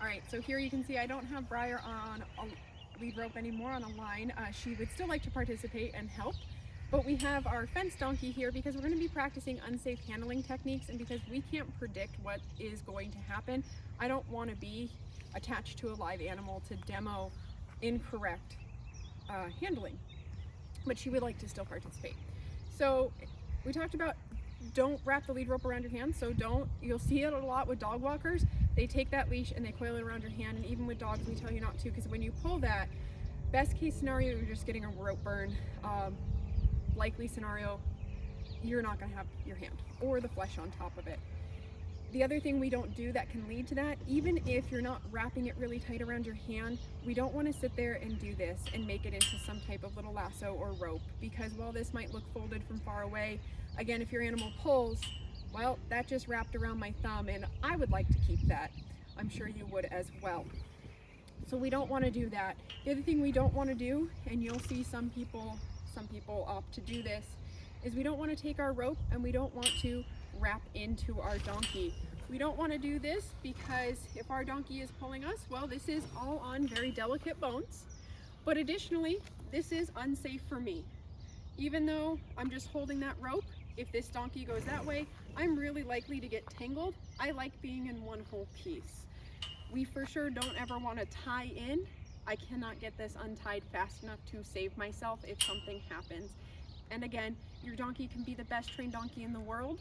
All right, so here you can see I don't have BRAY on a lead rope anymore on a line. She would still like to participate and help, but we have our fence donkey here because we're going to be practicing unsafe handling techniques, and because we can't predict what is going to happen, I don't want to be attached to a live animal to demo incorrect handling, but she would like to still participate. So we talked about don't wrap the lead rope around your hand. So you'll see it a lot with dog walkers. They take that leash and they coil it around your hand, and even with dogs we tell you not to, because when you pull that, best case scenario you're just getting a rope burn. Likely scenario, you're not going to have your hand or the flesh on top of it. The other thing we don't do that can lead to that, even if you're not wrapping it really tight around your hand, we don't want to sit there and do this and make it into some type of little lasso or rope, because while this might look folded from far away, again, if your animal pulls, well, that just wrapped around my thumb, and I would like to keep that. I'm sure you would as well. So we don't want to do that. The other thing we don't want to do, and you'll see some people opt to do this, is we don't want to take our rope and we don't want to wrap into our donkey. We don't want to do this because if our donkey is pulling us, well, this is all on very delicate bones, but additionally, this is unsafe for me. Even though I'm just holding that rope, if this donkey goes that way, I'm really likely to get tangled. I like being in one whole piece. We for sure don't ever want to tie in. I cannot get this untied fast enough to save myself if something happens. And again, your donkey can be the best trained donkey in the world.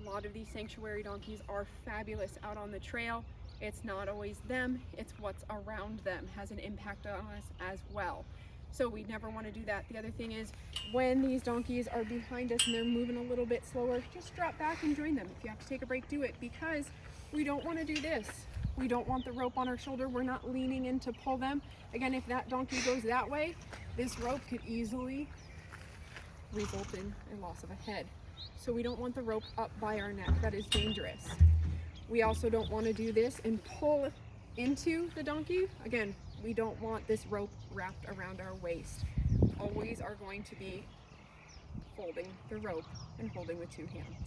A lot of these sanctuary donkeys are fabulous out on the trail. It's not always them, it's what's around them has an impact on us as well. So we never want to do that. The other thing is, when these donkeys are behind us and they're moving a little bit slower, just drop back and join them. If you have to take a break, do it, because we don't want to do this. We don't want the rope on our shoulder. We're not leaning in to pull them. Again, if that donkey goes that way, this rope could easily result in a loss of a head. So we don't want the rope up by our neck. That is dangerous. We also don't want to do this and pull into the donkey. Again, we don't want this rope wrapped around our waist. Always are going to be folding the rope and holding with two hands.